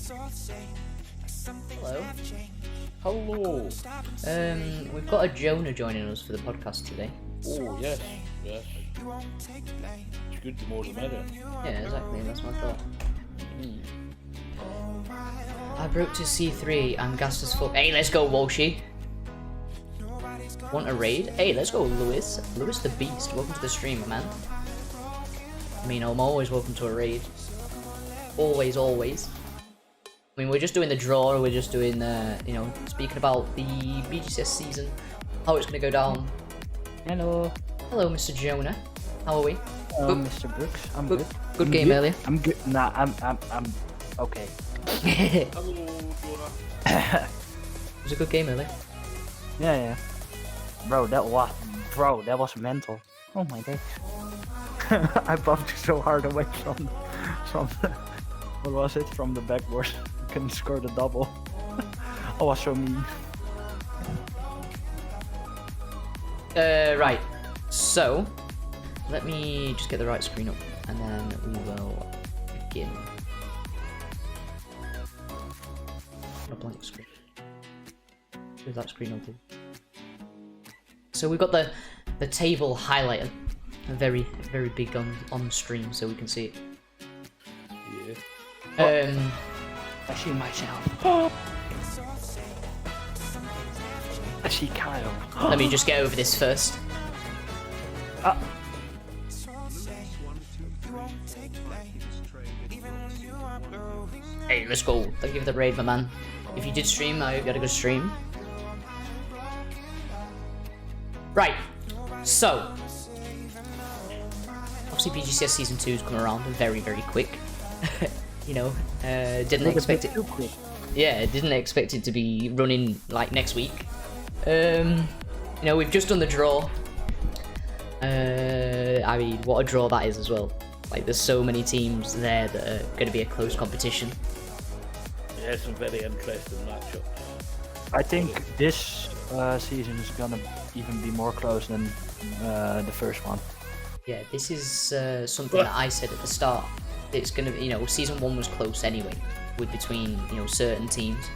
Hello. Hello. We've got a Jonah joining us for the podcast today. Oh, yes, yes. It's good, the more the merrier. Yeah, exactly, that's my thought. I broke to C3 and gassed as fuck. Hey, let's go, Walshy. Want a raid? Hey, let's go, Lewis. Lewis the Beast, welcome to the stream, man. I mean, I'm always welcome to a raid. Always, always. I mean, we're just doing the draw, we're just doing, you know, speaking about the BGCS season, how it's going to go down. Hello. Hello, Mr. Jonah. How are we? Hello, Mr. Brooks. I'm good. Good game earlier. I'm good. Nah, I'm okay. Hello, Jonah. It was a good game earlier. Yeah. Bro, that was mental. Oh my god. I bumped so hard away from the, what was it? From the backboard. Couldn't score the double. I was so mean. Right. So, let me just get the right screen up, and then we will begin. A blank screen. With that screen open. So we've got the table highlighted, very big on stream, so we can see it. Yeah. I see myself. I see Kyle. Let me just get over this first. Hey, let's go. Thank you for the raid, my man. If you did stream, I hope you had a good stream. Right. So, obviously BGCS Season 2 is coming around very quick. You know, didn't expect it. Too quick. Yeah, didn't expect it to be running like next week. You know, we've just done the draw. I mean, what a draw that is as well. Like, there's so many teams there that are going to be a close competition. Yeah, some very interesting matchups. I think this season is gonna even be more close than the first one. Yeah, this is something that I said at the start. It's going to be, you know, Season 1 was close anyway, with between, you know, certain teams.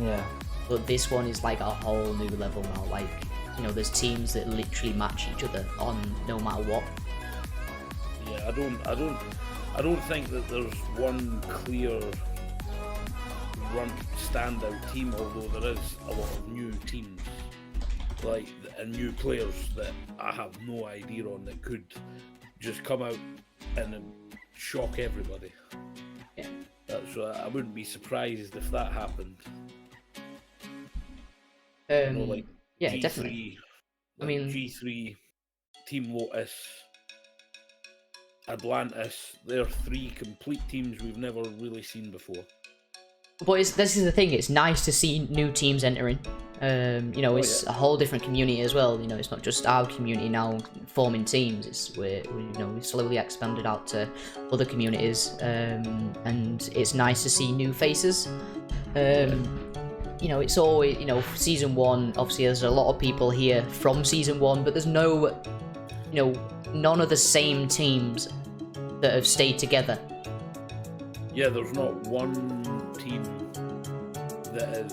Yeah. But this one is like a whole new level now. Like, you know, there's teams that literally match each other on no matter what. Yeah, I don't think that there's one clear standout team, although there is a lot of new teams, like, and new players that I have no idea on that could just come out and shock everybody. Yeah. So I wouldn't be surprised if that happened. You know, like yeah, G3, definitely. Like I mean, G3, Team Lotus, Atlantis, they're three complete teams we've never really seen before. but this is the thing, it's nice to see new teams entering. You know, it's a whole different community as well. You know, it's not just our community now forming teams. It's we slowly expanded out to other communities, and it's nice to see new faces. You know, it's always, you know, Season 1, obviously there's a lot of people here from Season 1, but there's no, you know, none of the same teams that have stayed together. Yeah, there's not one team that is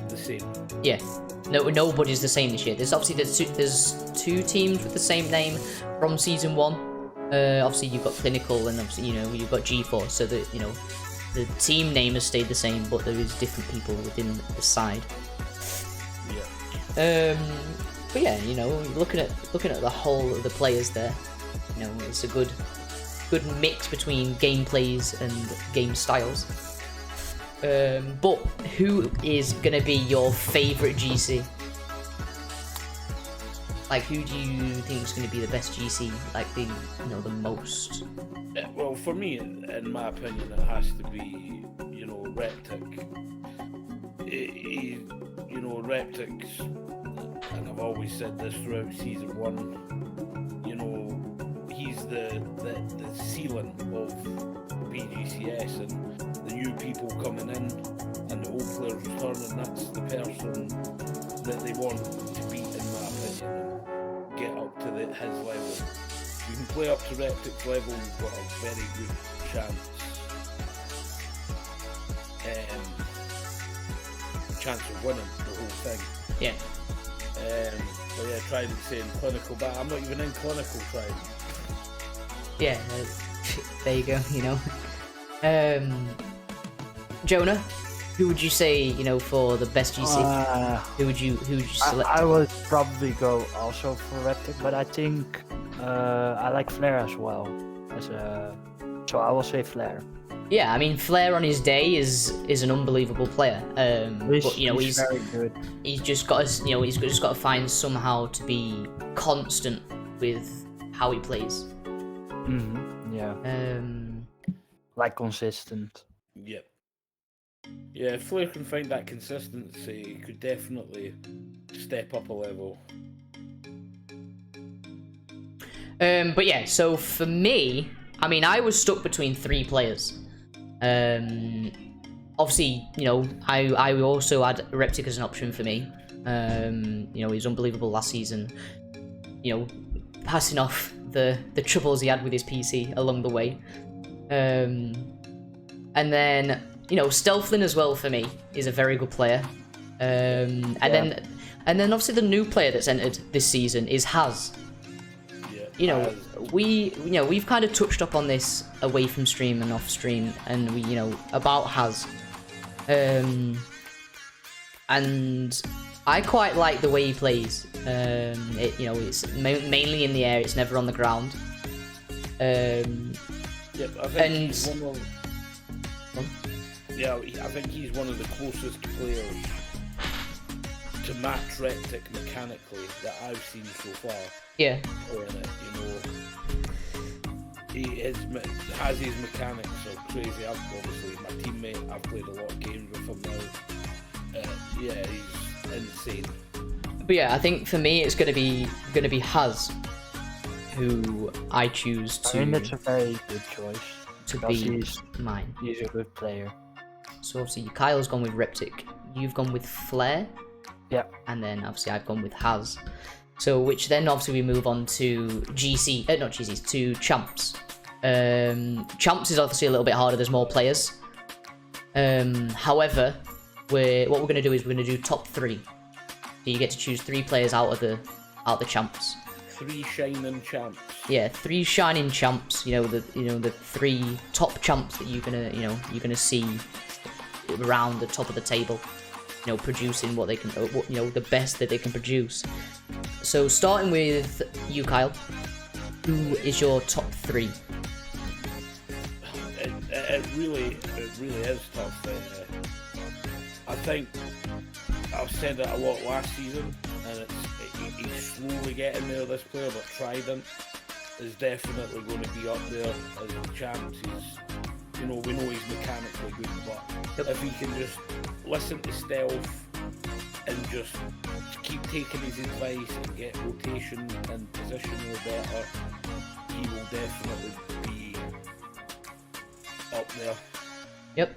the same. Yeah, nobody's the same this year. There's obviously there's two teams with the same name from Season 1. Obviously you've got Clinical, and obviously, you know, you've got G4, so that, you know, the team name has stayed the same, but there is different people within the side. Yeah. But yeah, you know, looking at the whole of the players there, you know, it's a good mix between gameplays and game styles. But who is gonna be your favorite GC? Like, who do you think is gonna be the best GC? Like, the, you know, the most. Well, for me, in my opinion, it has to be, you know, Reptic. You know, Reptic's, and I've always said this throughout Season 1, you know, he's the ceiling of BGCS, and the new people coming in and the old players returning, that's the person that they want to beat, in my opinion, and get up to his level. If you can play up to Reptic's level, you've got a very good chance chance of winning the whole thing. Yeah. But yeah, Trident saying clinical, but I'm not even in clinical Trident. Yeah, there you go, you know. Jonah, who would you say, you know, for the best GC? Who would you select? I would probably go also for Reptic, but I think I like Flare as well. So I will say Flare. Yeah, I mean, Flair on his day is an unbelievable player. But you know, he's very good. He's just got to, you know, he's just got to find somehow to be constant with how he plays. Yeah. Like consistent. Yep. Yeah, if Flair can find that consistency, he could definitely step up a level. But yeah, so for me, I mean, I was stuck between 3 players. Obviously, you know, I also had Reptic as an option for me. You know, he was unbelievable last season. You know, passing off the troubles he had with his PC along the way. And then, you know, Stealthlin as well for me is a very good player. And then obviously the new player that's entered this season is Haz. You know, we've kind of touched up on this away from stream and off stream, and we, you know, about Haz. And I quite like the way he plays. You know, it's mainly in the air; it's never on the ground. Yeah, I think he's I think he's one of the closest players to match Reptic mechanically that I've seen so far. Yeah. Playing it, you know, has his mechanics are crazy. Obviously, my teammate, I've played a lot of games with him now. Yeah, he's insane. But yeah, I think for me it's gonna be Haz, who I choose to. I mean, that's a very good choice. To be mine. He's a good player. So obviously Kyle's gone with Reptic, you've gone with Flare. Yeah. And then obviously I've gone with Haz. So which then obviously we move on to to Champs. Champs is obviously a little bit harder, there's more players. However, what we're gonna do is we're gonna do top 3. So you get to choose 3 players out of the Champs. 3 shining champs. Yeah, 3 shining champs. You know the 3 top champs that you're gonna see around the top of the table. You know, producing what they can, you know, the best that they can produce. So starting with you, Kyle, who is your top 3? It really is tough. I think I've said it a lot last season, and he's slowly getting there. This player, but Trident is definitely going to be up there as the champs. You know, we know he's mechanically good, but if he can just listen to stealth and just keep taking his advice and get rotation and positional better, he will definitely be up there. Yep.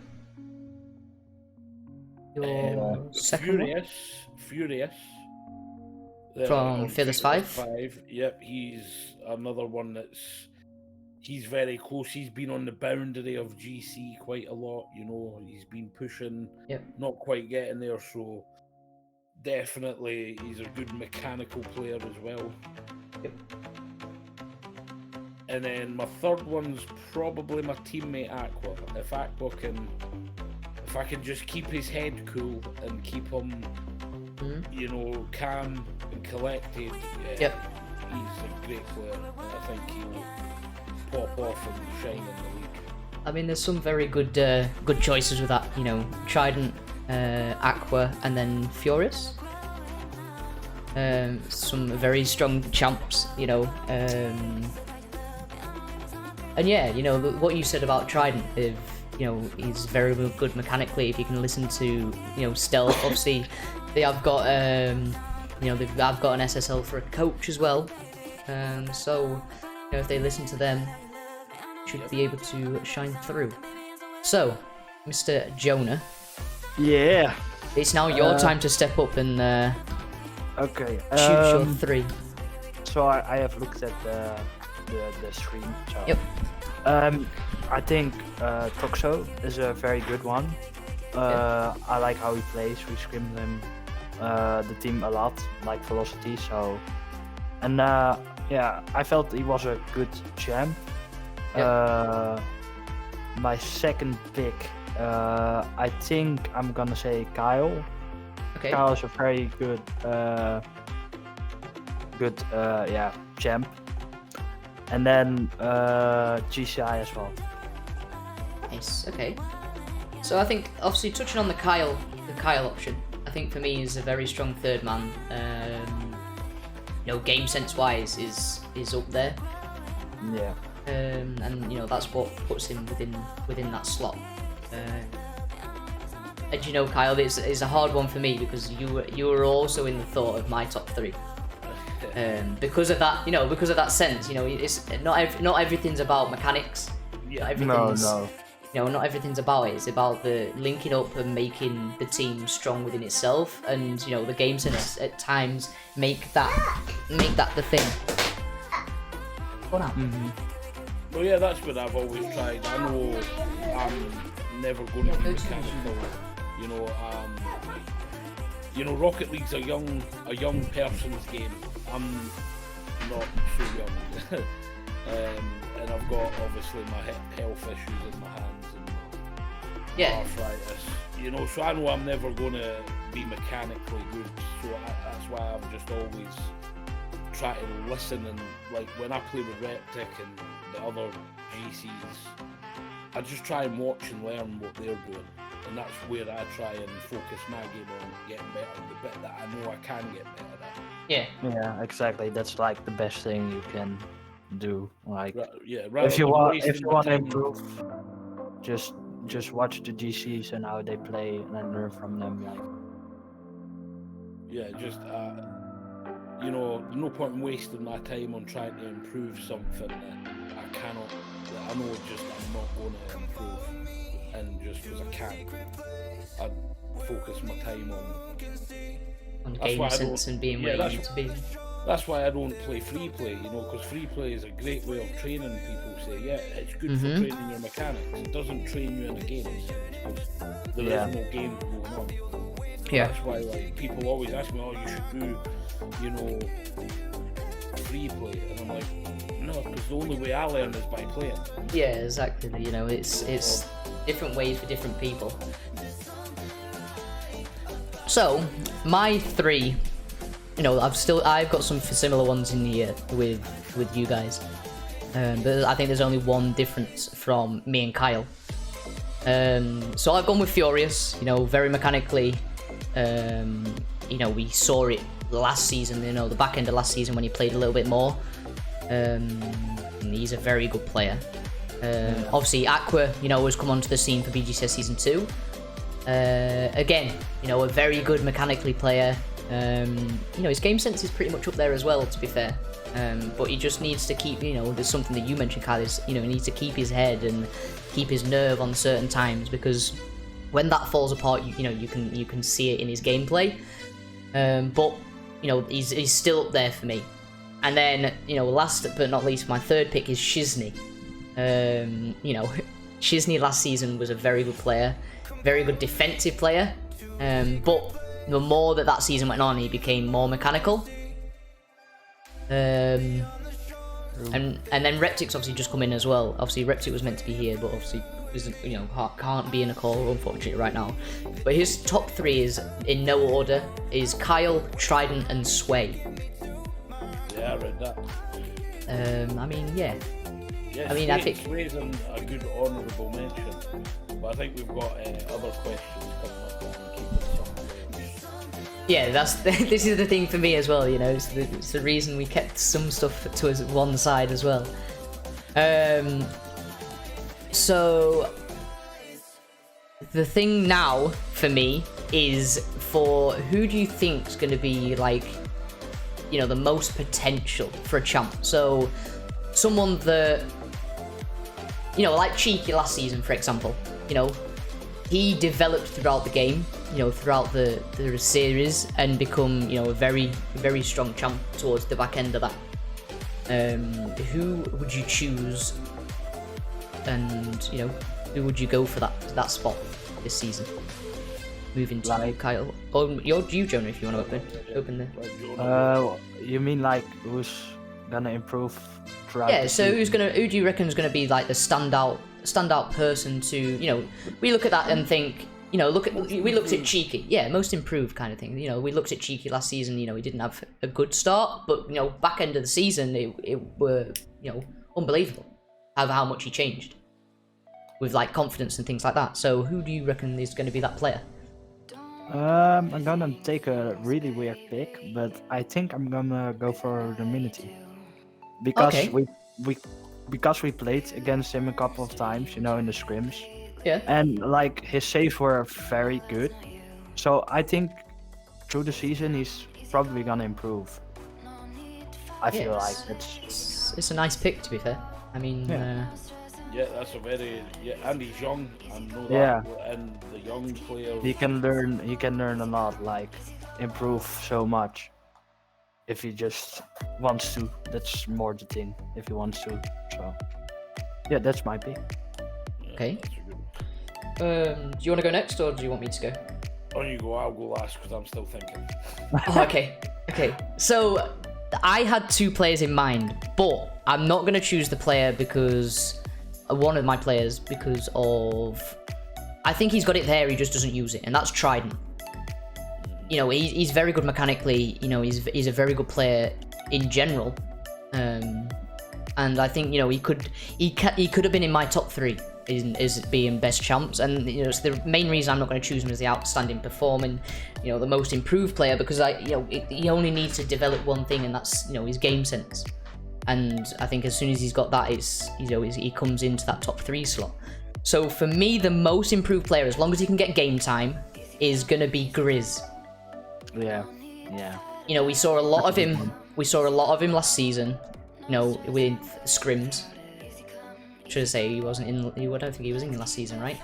Your second one? Furious. From Fearless 5? Yep, he's another one he's very close. He's been on the boundary of GC quite a lot, you know. He's been pushing, not quite getting there, so definitely he's a good mechanical player as well. Yep. And then my third one's probably my teammate Aqua. If I can just keep his head cool and keep him, you know, calm and collected, he's a great player. I think he'll pop off and shine in the league. I mean, there's some very good choices with that. You know, Trident, Aqua, and then Furious. Some very strong champs. You know, and yeah, you know what you said about Trident. If you know, he's very good mechanically. If you can listen to, you know, stealth. Obviously, they have got you know, I've got an SSL for a coach as well. So, you know, if they listen to them, should be able to shine through. So, Mr. Jonah. Yeah. It's now your time to step up and okay. choose your 3. So I have looked at the stream. So. Yep. I think Toxo is a very good one. I like how he plays. We scrimmed him, the team a lot, like Velocity. So, and yeah, I felt he was a good champ. My second pick, I think I'm gonna say Kyle. Okay. Kyle's a very good, yeah, champ. And then GCI as well. Nice. Okay. So I think obviously touching on the Kyle option, I think for me is a very strong third man. You know, game sense wise is up there. Yeah. And you know that's what puts him within that slot. And you know, Kyle, it's a hard one for me because you were also in the thought of my top 3. Because of that, you know, because of that sense, you know, it's not everything's about mechanics. Yeah. No. You know, not everything's about it. It's about the linking up and making the team strong within itself, and you know, the game sense at times make that the thing. What happened? Well, yeah, that's what I've always tried. I know I'm never going to be mechanical. You know, Rocket League's a young person's game. I'm not so young, and I've got obviously my health issues in my hands and arthritis. You know, so I know I'm never going to be mechanically good. So that's why I've just always tried to listen, and like when I play with Reptic and the other GCs, I just try and watch and learn what they're doing, and that's where I try and focus my game on getting better, the bit that I know I can get better at. Yeah, exactly. That's like the best thing you can do. Like, if you want to improve, just watch the GCs and how they play and then learn from them. Like, you know, no point in wasting my time on trying to improve something that I cannot. That I know just I'm not going to improve, and just because I can't, I focus my time on game sense and being where you need to be. That's why I don't play free play, you know, because free play is a great way of training. People say, yeah, it's good for training your mechanics. It doesn't train you in a game because there is no game going on. Yeah. That's why, like, people always ask me, oh, you should do, you know, free play, and I'm like, no, because the only way I learn is by playing. Yeah, exactly. You know, it's different ways for different people. So my 3, you know, I've got some similar ones in here with you guys, but I think there's only one difference from me and Kyle. So I've gone with Furious. You know, very mechanically. You know, we saw it last season. You know, the back end of last season when he played a little bit more. And he's a very good player. Obviously, Aqua, you know, has come onto the scene for BGCS Season 2. Again, you know, a very good mechanically player. You know, his game sense is pretty much up there as well, to be fair. But he just needs to keep, you know, there's something that you mentioned, Kyle, is, you know, he needs to keep his head and keep his nerve on certain times, because when that falls apart, you know, you can see it in his gameplay. But, you know, he's still up there for me. And then, you know, last but not least, my third pick is Shizney. You know, Shizney last season was a very good player, very good defensive player. But the more that season went on, he became more mechanical. And then Reptic's obviously just come in as well. Obviously, Reptic was meant to be here, but obviously, you know, can't be in a call, unfortunately, right now. But his top 3 is, in no order, is Kyle, Trident, and Sway. Yeah, I read that. I mean, yeah. Yeah, I mean, I think Sway's a good honourable mention, but I think we've got other questions coming up that we keep it somewhere. Yeah, this is the thing for me as well. You know, it's the reason we kept some stuff to us one side as well. So the thing now for me is, for who do you think is going to be, like, you know, the most potential for a champ? So someone that, you know, like Cheeky last season, for example. You know, he developed throughout the game, you know, throughout the series, and become, you know, a very, very strong champ towards the back end of that. Who would you choose? And, you know, who would you go for that spot this season? moving to Like- Kyle. Or you, Jonah, if you want to open the. You mean like who's gonna improve throughout? Yeah. the So season? who do you reckon is gonna be like the standout person to, you know, we look at that and think, you know, we looked at Cheeky, yeah, most improved kind of thing. You know, we looked at Cheeky last season. You know, he didn't have a good start, but you know, back end of the season, it were, you know, unbelievable how much he changed with like confidence and things like that. So who do you reckon is going to be that player? I'm gonna take a really weird pick, but I think I'm gonna go for the Minity because Okay. we played against him a couple of times, you know, in the scrims, Yeah. and like his saves were very good. So I think through the season he's probably gonna improve. I feel like it's a nice pick, to be fair. I mean, Yeah, that's a very and he's young. I know that. Yeah. And the young players. he can learn a lot, like improve so much if he just wants to. That's more the thing, if he wants to. So yeah, that's my pick. Okay. That's a good. do you want to go next, or do you want me to go? On you go. I'll go last because I'm still thinking. Oh, okay. So I had 2 players in mind, but I'm not going to choose the player because one of my players because of I think he's got it there, he just doesn't use it, and that's Trident. You know, he's very good mechanically. You know, he's a very good player in general, and I think, you know, he could have been in my top 3 is being best champs, and you know, it's the main reason I'm not going to choose him as the outstanding performing, you know, the most improved player, because he only needs to develop one thing, and that's, you know, his game sense. And I think as soon as he's got that, he comes into that top 3 slot. So for me, the most improved player, as long as he can get game time, is gonna be Grizz. Yeah. You know, we saw a lot of him. We saw a lot of him last season. You know, with scrims. Should I say he wasn't in? I don't think he was in last season, right?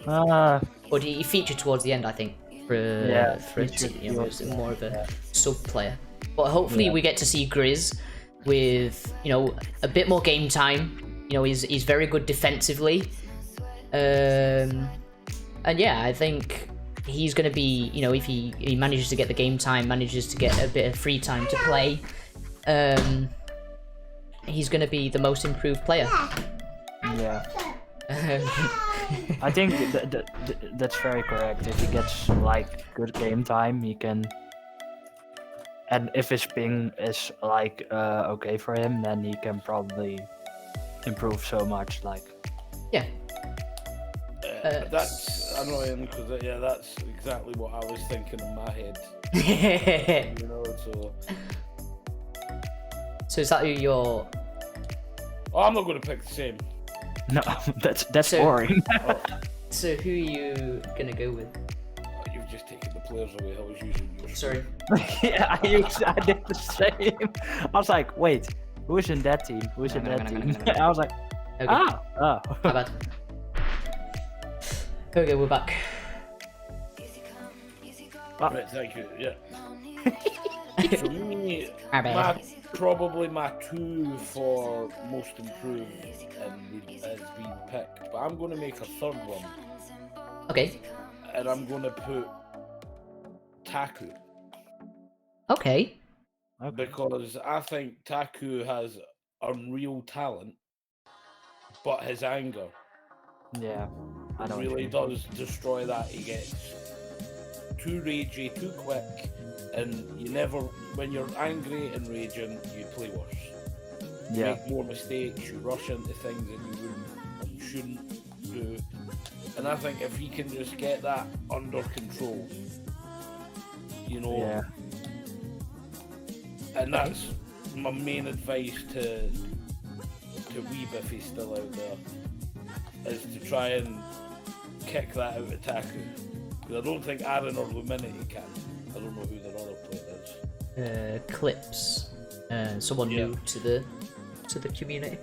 Or he featured towards the end, I think. For a team, you know, he was more of a sub player. But hopefully we get to see Grizz with, you know, a bit more game time. You know, he's very good defensively. And yeah, I think he's going to be, you know, if he manages to get the game time, manages to get a bit of free time to play, he's going to be the most improved player. Yeah. I think that's very correct. If he gets like good game time, he can. And if his ping is like okay for him, then he can probably improve so much. Like, yeah. That's annoying because that's exactly what I was thinking in my head. You know, So is that who you're? Oh, I'm not going to pick the same. no, that's So- boring. So who are you gonna go with? You've just taken the players away. I was using yours. Sorry. Yeah, I did the same. I was like, wait, who's in that team? Who's in that team? I was like, Okay. oh. My bad. Okay, we're back. Right, thank you. Yeah. For me, My bad. probably my 2 for most improved has been picked, but I'm going to make a 3rd one, Okay. and I'm going to put Taku, Okay. because I think Taku has unreal talent, but his anger Yeah, I don't really does destroy that. He gets too ragey, too quick, and when you're angry and raging, you play worse. You Yeah, make more mistakes, you rush into things that you wouldn't and shouldn't do. And I think if he can just get that under control, you know, yeah, and that's my main advice to Weeb, if he's still out there, is to try and kick that out of Taku. Because I don't think Aaron or Luminity can. I don't know who their other player is. Clips. Someone new to the community.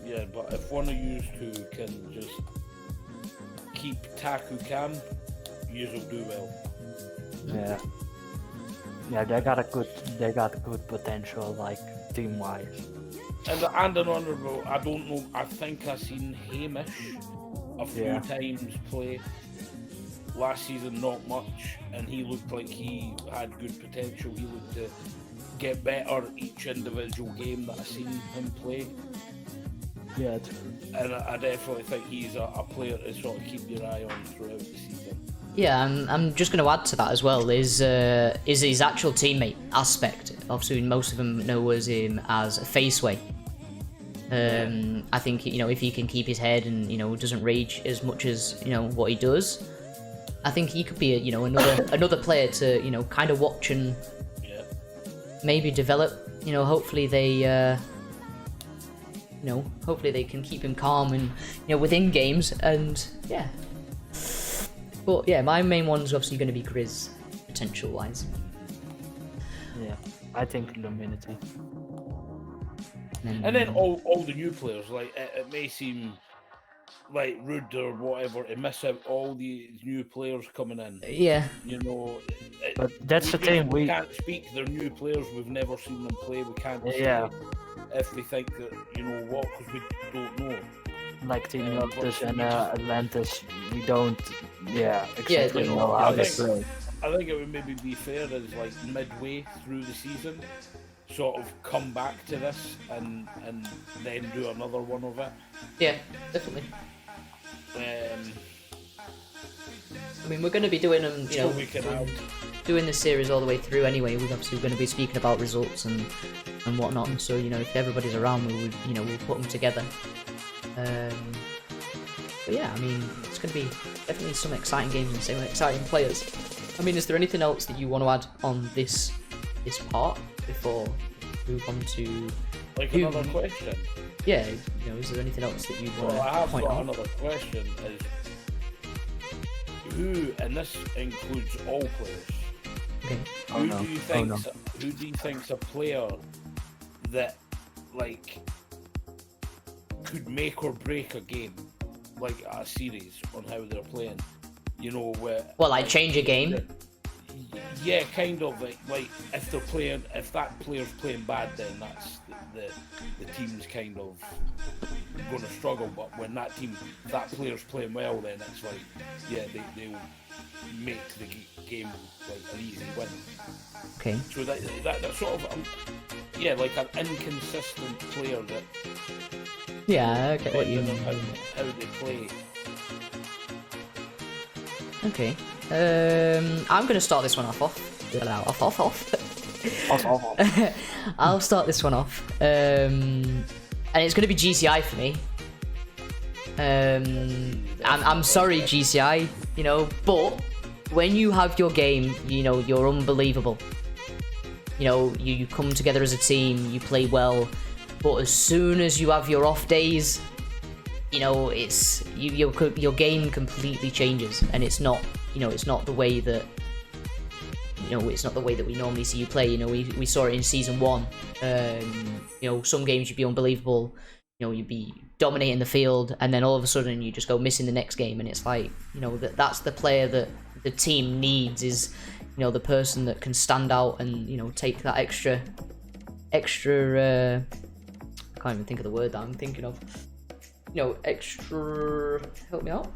Yeah, but if one of you 2 can just keep Taku calm, you will do well. yeah. Yeah, they got good potential, like team wise. And an honourable, I don't know, I think I've seen Hamish a few times play last season not much, and he looked like he had good potential. He looked to get better each individual game that I've seen him play. Yeah, And I definitely think he's a player to sort of keep your eye on throughout the season. Yeah, I'm just going to add to that as well. Is his actual teammate aspect? Obviously, most of them know him as a Faceway. I think if he can keep his head and doesn't rage as much as what he does, I think he could be another player to kind of watch and maybe develop. Hopefully they hopefully they can keep him calm and within games and yeah. But yeah, my main one's obviously going to be Grizz potential wise. Yeah, I think Luminity. And then all the new players, like it may seem like rude or whatever to miss out all these new players coming in. Yeah. But that's the thing, we can't speak. They're new players. We've never seen them play. We can't say if we think that what, because we don't know. Like Team Noctis and Atlantis, we don't exactly know how they play. I think it would maybe be fair as like midway through the season, sort of come back to this and then do another one of it. Yeah, definitely. I mean, we're going to be doing them, doing the series all the way through anyway. We're obviously going to be speaking about results and whatnot. And so if everybody's around, we'll put them together. But yeah, I mean, it's going to be definitely some exciting games and some exciting players. I mean, is there anything else that you want to add on this part before we move on to another question? Yeah, is there anything else that you want to point out? Another question is who, and this includes all players. Okay. Who do you think's a player that could make or break a game, like a series on how they're playing? Change a game? Yeah, kind of like if that player's playing bad, then that's the team's kind of going to struggle. But when that player's playing well, then it's like they'll make the game like an easy win. Okay. So that sort of like an inconsistent player that. Yeah, okay. What you mean? How they play. Okay. I'm gonna start this one off. I'll start this one off. And it's gonna be GCI for me. I'm sorry, GCI. But when you have your game, you're unbelievable. You come together as a team, you play well. But as soon as you have your off days, it's your game completely changes, and it's not the way that it's not the way that we normally see you play. We saw it in season 1. Some games you'd be unbelievable, you'd be dominating the field, and then all of a sudden you just go missing the next game, and it's like that's the player that the team needs, is the person that can stand out and take that extra. I can't even think of the word that I'm thinking of. Extra. Help me out.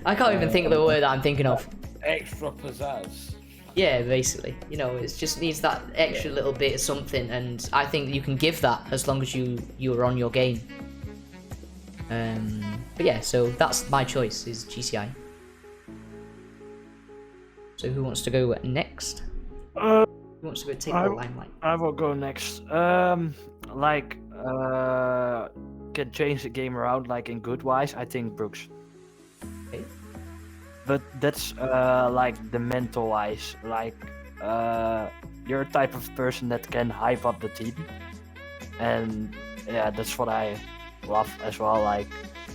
I can't even think of the word that I'm thinking of. Extra pizzazz. Yeah, basically. It just needs that extra little bit of something, and I think you can give that as long as you are on your game. But yeah, so that's my choice, is GCI. So who wants to go next? Who wants to go take the limelight? I will go next. Can change the game around, like in good wise. I think Brooks. Okay. But that's the mental wise. You're a type of person that can hype up the team, and yeah, that's what I love as well.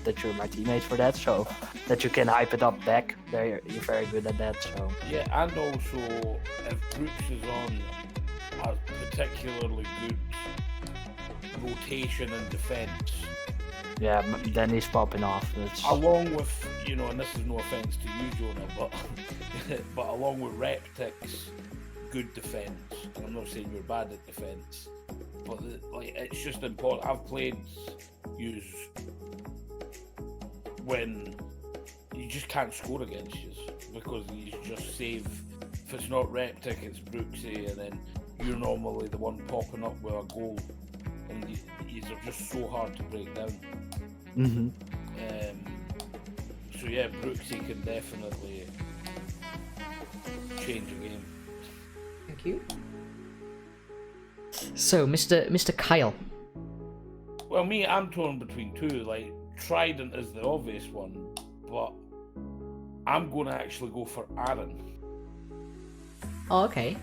That you're my teammate for that, so that you can hype it up back. You're very good at that. So yeah, and also if Brooks is on a particularly good rotation and defense. Yeah, then he's popping off. Along with, and this is no offense to you, Jonah, but along with Reptic's good defense, and I'm not saying you're bad at defense, but it's just important. I've played use when just can't score against you because he's just safe. If it's not Reptic, it's Brooksy, and then you're normally the one popping up with a goal, and these are just so hard to break down. So yeah, Brooksy can definitely change a game. Thank you. So, Mr. Kyle. Well, I'm torn between two. Like, Trident is the obvious one, but I'm going to actually go for Aaron. Oh, okay.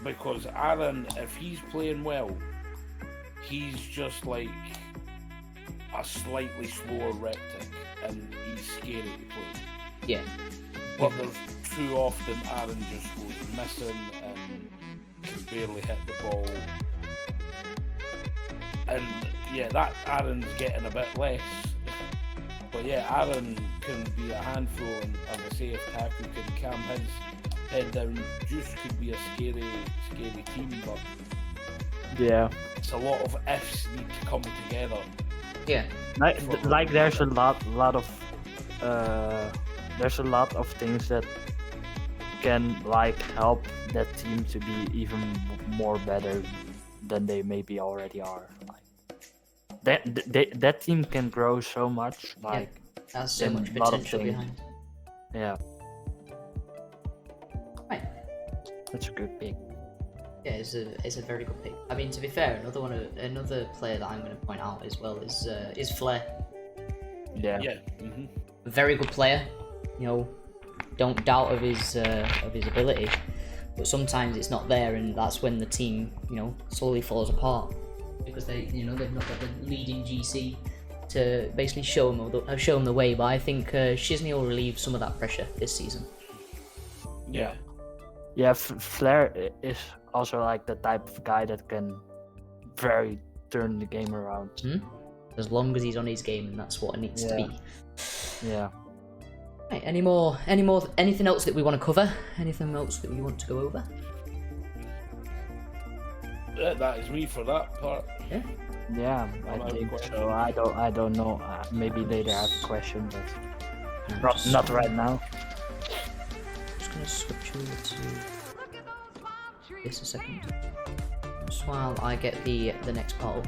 Because Aaron, if he's playing well, he's just like a slightly slower Reptic, and he's scary to play. Yeah. But there's too often Aaron just goes missing and can barely hit the ball. And yeah, that Aaron's getting a bit less. But yeah, Aaron can be a handful, and as I say, if Taku can calm his head down, Juice could be a scary team, but Yeah. it's a lot of ifs need to come together. Yeah. Like there's a lot of things that can like help that team to be even more better than they maybe already are. Like that team can grow so much. Like There's so in much a lot of potential things. behind. Yeah, Right. that's a good pick. Yeah, it's a very good pick. I mean, to be fair, another player that I'm going to point out as well is Flair. Yeah. Yeah. Mm-hmm. A very good player. You know, don't doubt of his ability, but sometimes it's not there, and that's when the team, you know, slowly falls apart because they've not got the leading GC to basically show them the way. But I think Shizney will relieve some of that pressure this season. Yeah. Yeah, Flair is also like the type of guy that can very turn the game around. As long as he's on his game, and that's what it needs to be. Yeah. Right, anything else that we want to cover? Anything else that we want to go over? Yeah, that is me for that part. Yeah. Yeah, I I think have a so. I don't know. Maybe later I have a question, but not right now. Just gonna switch over to this a second. Just while I get the next part up.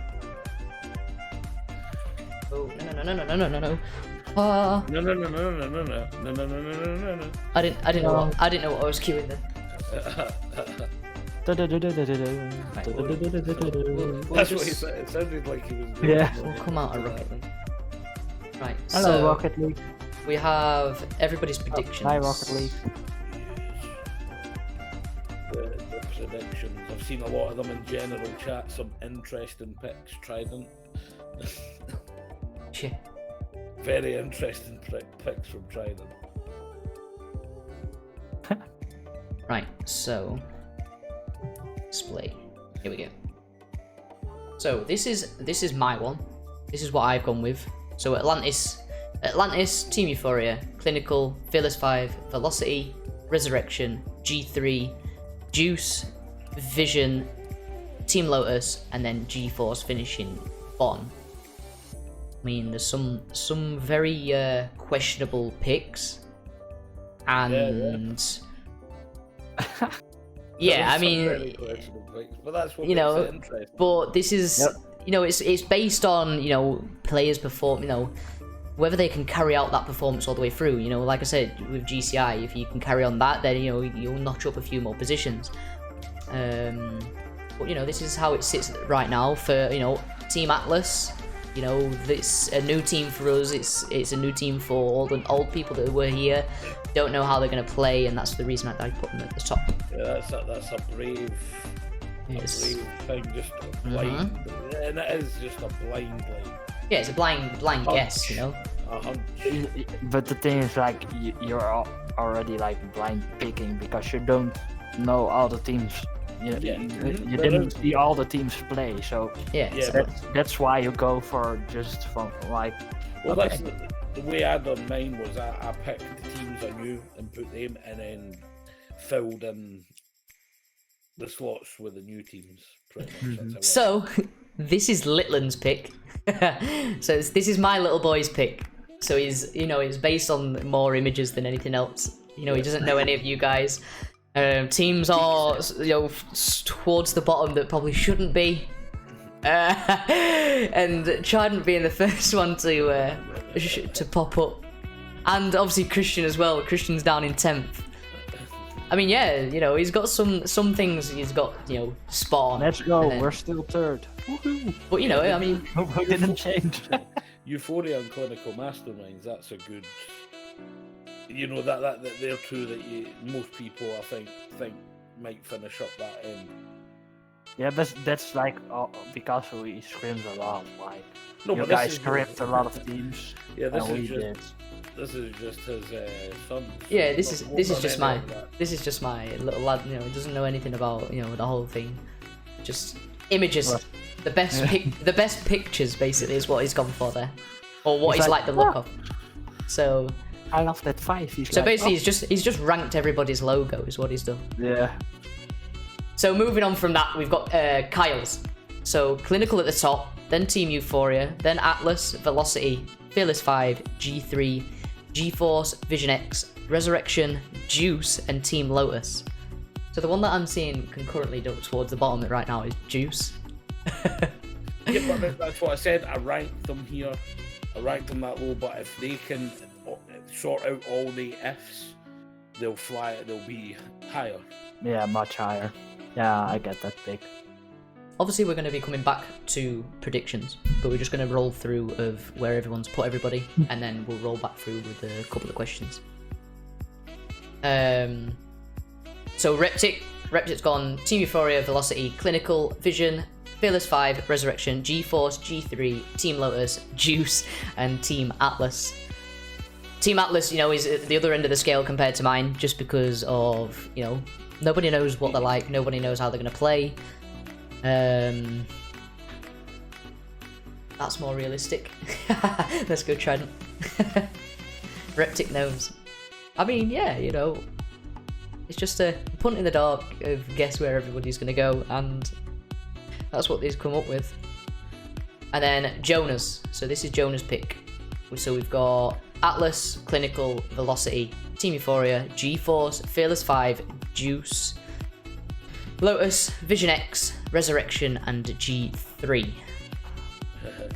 Oh no. No. I didn't know what I was queuing then. That's what he said. It sounded like he was. Yeah. We'll come out of Rocket League. Right. Hello, so Rocket League. we have everybody's predictions. Hi, Rocket League. The predictions. I've seen a lot of them in general chat. Some interesting picks. Trident. Shit. Very interesting picks from Trident. Right, so display. Here we go. So this is my one. This is what I've gone with. So Atlantis, Team Euphoria, Clinical, Fearless 5, Velocity, Resurrection, G3, Juice, Vision, Team Lotus, and then G-Force finishing bottom. I mean, there's some very questionable picks, and yeah, I mean, but that's what you know, makes it interesting. but this is you know, it's based on, you know, players perform, you know, whether they can carry out that performance all the way through. You know, like I said with GCI, if you can carry on that, then you know you'll notch up a few more positions. But you know, this is how it sits right now for, you know, Team Atlas. You know, it's a new team for us. It's a new team for all the old people that were here. Don't know how they're going to play, and that's the reason I put them at the top. Yeah, that's a brave, Yes. a brave thing. Just a blind, and it is just a blind, like. Yeah, it's a blind guess, you know. A hunch. But the thing is, like, you're already like blind picking because you don't know all the teams. You didn't see all the teams play, so Yeah. that's why you go for just from like. Well, that's the way I done mine was I picked the teams I knew and put them, and then filled in the slots with the new teams. Pretty much. That's how So this is Litland's pick. So this is my little boy's pick. So he's, you know, it's based on more images than anything else. You know, he doesn't know any of you guys. Teams are, you know, towards the bottom that probably shouldn't be. And Trident being the first one to pop up. And obviously Christian as well. Christian's down in 10th. I mean, yeah, you know, he's got some things he's got, you know, spot on. Let's go, we're still third. Woohoo. But, you know, I mean... We didn't change. Euphoria and Clinical Masterminds, that's a good... You know, that they're two that most people, I think might finish up that end. Yeah, that's like, because we scrimmed a lot, like... No, you but guys script a lot of teams. Yeah, this is just his son. Yeah, this is just my little lad. You know, he doesn't know anything about, you know, the whole thing. Just images, the best pictures basically is what he's gone for there, or what he's like the look of. So I love that 5. So basically, he's just ranked everybody's logo is what he's done. Yeah. So moving on from that, we've got Kyle's. So Clinical at the top, then Team Euphoria, then Atlas, Velocity, Fearless 5, G3, G-Force, Vision X, Resurrection, Juice, and Team Lotus. So the one that I'm seeing concurrently towards the bottom right now is Juice. Yeah, but that's what I said. I ranked them here. I ranked them that low, but if they can sort out all the Fs, they'll fly. They'll be higher. Yeah, much higher. Yeah, I get that pick. Obviously, we're going to be coming back to predictions, but we're just going to roll through of where everyone's put everybody, and then we'll roll back through with a couple of questions. So Reptic's gone Team Euphoria, Velocity, Clinical, Vision, Fearless 5, Resurrection, G-Force, G3, Team Lotus, Juice, and Team Atlas. Team Atlas, you know, is at the other end of the scale compared to mine, just because of, you know, nobody knows what they're like, nobody knows how they're going to play. That's more realistic. Let's go Trident. Reptic knows. I mean, yeah, you know, it's just a punt in the dark of guess where everybody's gonna go, and that's what they've come up with. And then Jonah's. So this is Jonah's pick. So we've got Atlas, Clinical, Velocity, Team Euphoria, G-Force, Fearless 5, Juice, Lotus, Vision X, Resurrection, and G3.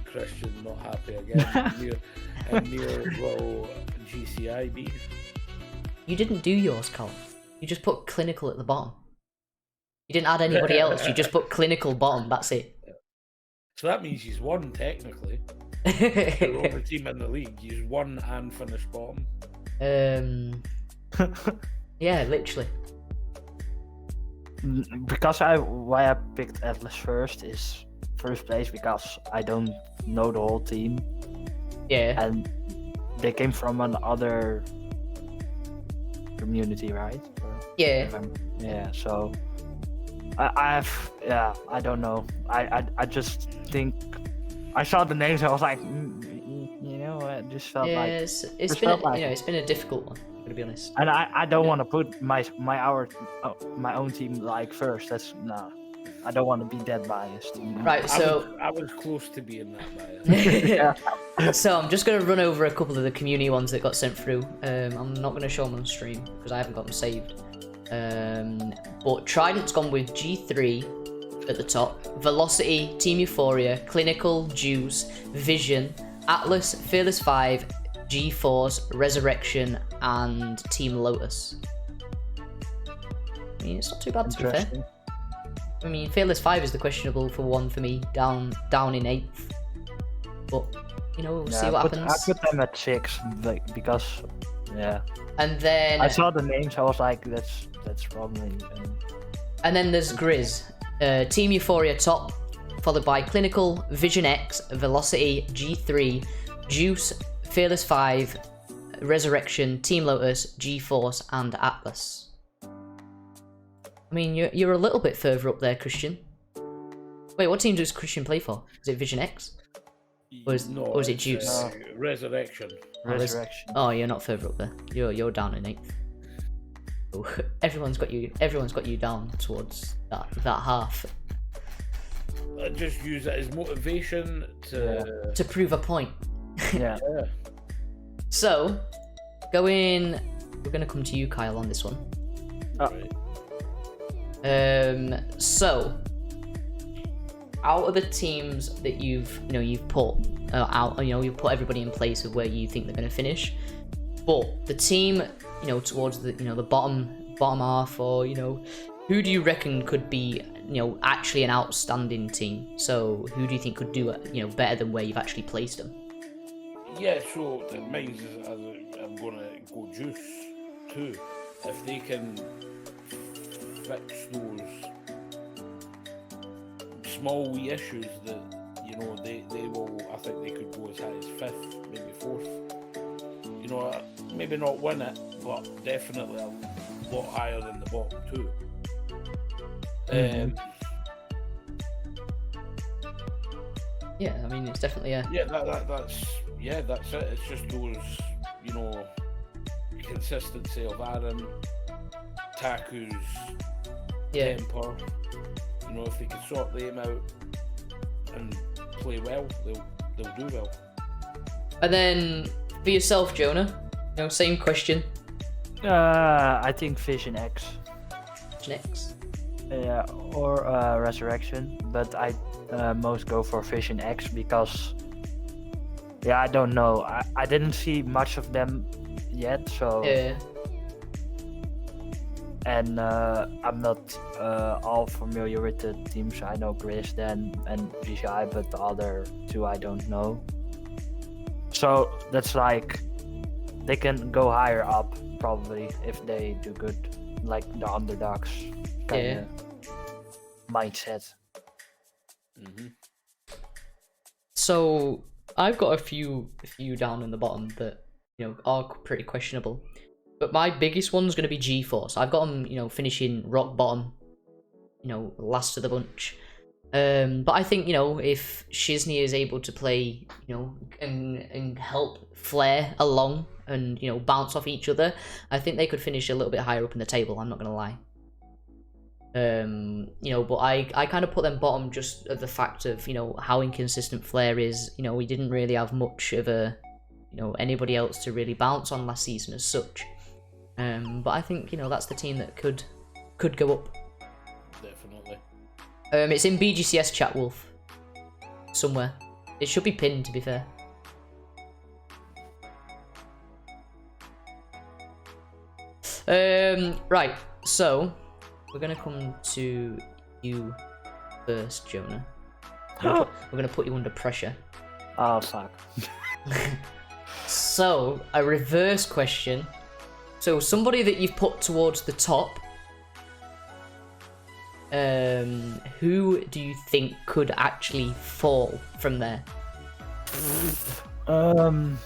Christian not happy again. Near will GCI be? You didn't do yours, Carl. You just put Clinical at the bottom. You didn't add anybody else. You just put Clinical bottom. That's it. So that means he's won technically. The only team in the league. He's won and finished bottom. Yeah, literally. Because why I picked Atlas first place because I don't know the whole team. Yeah. And they came from another community, right? Yeah. Yeah. So I don't know. I just think I saw the names. I was like, you know, it just felt like it's been a difficult one. To be honest, and I don't want to put my own team like first. I don't want to be that biased. Right, so I was close to being that biased. Yeah. So I'm just gonna run over a couple of the community ones that got sent through. I'm not gonna show them on stream because I haven't got them saved. But Trident's gone with G3 at the top, Velocity, Team Euphoria, Clinical, Juice, Vision, Atlas, Fearless 5, G-Force, Resurrection, and Team Lotus. I mean, it's not too bad to be fair. I mean, Fearless 5 is the questionable for one for me, down in 8th. But, you know, we'll see what happens. I put them at 6, because, yeah. And then... I saw the names, I was like, that's probably... And then there's Grizz. Team Euphoria top, followed by Clinical, Vision X, Velocity, G3, Juice, Fearless 5, Resurrection, Team Lotus, G-Force, and Atlas. I mean, you're a little bit further up there, Christian. Wait, what team does Christian play for? Is it Vision X? Or is it Juice? Resurrection. Resurrection. Oh, you're not further up there. You're down in 8th. Oh, everyone's got you down towards that half. I just use it as motivation to prove a point. Yeah. So, we're gonna come to you, Kyle, on this one. Right. So, out of the teams that you've put out, you've put everybody in place of where you think they're gonna finish, but the team, towards the the bottom half, or who do you reckon could be actually an outstanding team? So, who do you think could do better than where you've actually placed them? Yeah, so the mine's I'm gonna go Juice too. If they can fix those small wee issues that they will, I think they could go as high as 5th, maybe 4th. Maybe not win it, but definitely a lot higher than the bottom 2. Yeah, I mean, it's definitely a... Yeah, that's it. It's just those, consistency of Aaron, Taku's temper. If they can sort them out and play well, they'll do well. And then for yourself, Jonah, same question. I think Vision X. Next. Yeah, or Resurrection, but I most go for Vision X because, I don't know. I didn't see much of them yet, so. Yeah. And I'm not all familiar with the teams. I know Grisden and BGI, but the other 2 I don't know. So that's like they can go higher up probably if they do good, like the underdogs kind of mindset. So I've got a few down in the bottom that are pretty questionable. But my biggest one's going to be G-Force. I've got them, finishing rock bottom, last of the bunch. But I think, if Shizney is able to play, and help Flare along and, bounce off each other, I think they could finish a little bit higher up in the table, I'm not going to lie. But I kind of put them bottom just of the fact of, how inconsistent Flare is. We didn't really have much of a, anybody else to really bounce on last season as such. But I think, that's the team that could go up. Definitely. It's in BGCS chat, Wolf. Somewhere. It should be pinned, to be fair. Right, so we're gonna come to you first, Jonah. We're gonna put you under pressure. Oh, fuck. So, a reverse question. So, somebody that you've put towards the top, who do you think could actually fall from there? Ooh.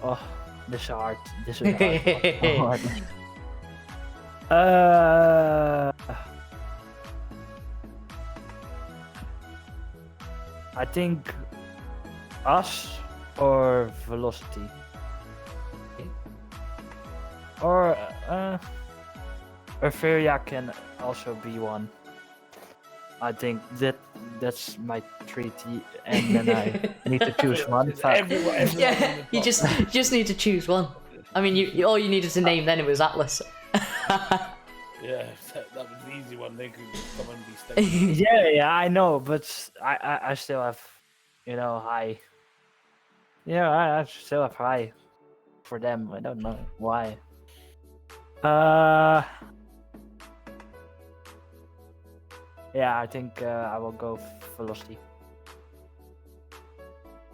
Oh, this is hard. This is hard. I think us or Velocity. Okay. Or Euphoria can also be one. I think that's my treaty, and then I need to choose one. Everyone, Yeah, you just need to choose one. I mean, you all you needed to name then it was Atlas. Yeah, that was the easy one. They could just come and be sticky. Yeah, I know, but I still have, high. Yeah, I still have high for them. I don't know why. Yeah, I think I will go Velocity.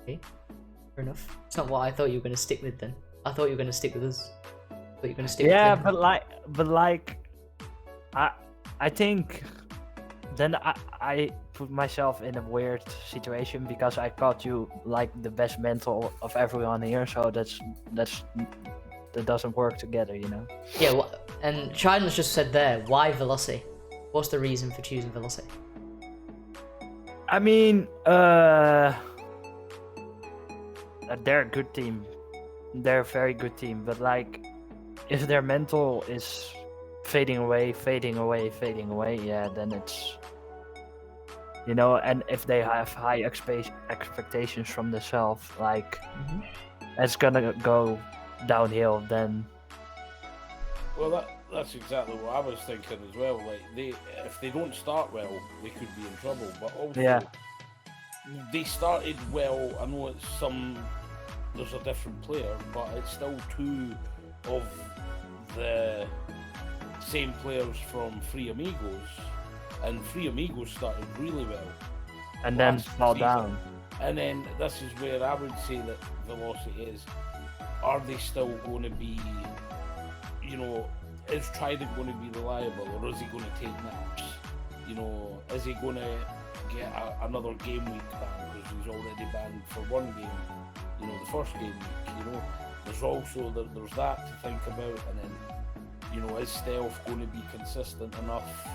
Okay, fair enough. It's not what I thought you were going to stick with then. I thought you were going to stick with us. I thought you were going to stick with Yeah, them. but like, I think then I put myself in a weird situation because I caught you like the best mental of everyone here, so that doesn't work together, Yeah, well, and Trident's just said there, why Velocity? What's the reason for choosing Velocity? I mean, they're a good team. They're a very good team, but like, if their mental is fading away, yeah, then You know, and if they have high expectations from themselves, like it's gonna go downhill. Then Well, that's exactly what I was thinking as well. Like if they don't start well, they could be in trouble. But also, they started well. I know there's a different player, but it's still two of the same players from Free Amigos, and Free Amigos started really well. And then fall down. And then this is where I would say that Velocity is. Are they still going to be, you know, is Trident going to be reliable, or is he going to take naps? You know, is he going to get another game week ban because he's already banned for one game, you know, the first game week, you know? There's also, there's that to think about, and then, you know, is Stealth going to be consistent enough?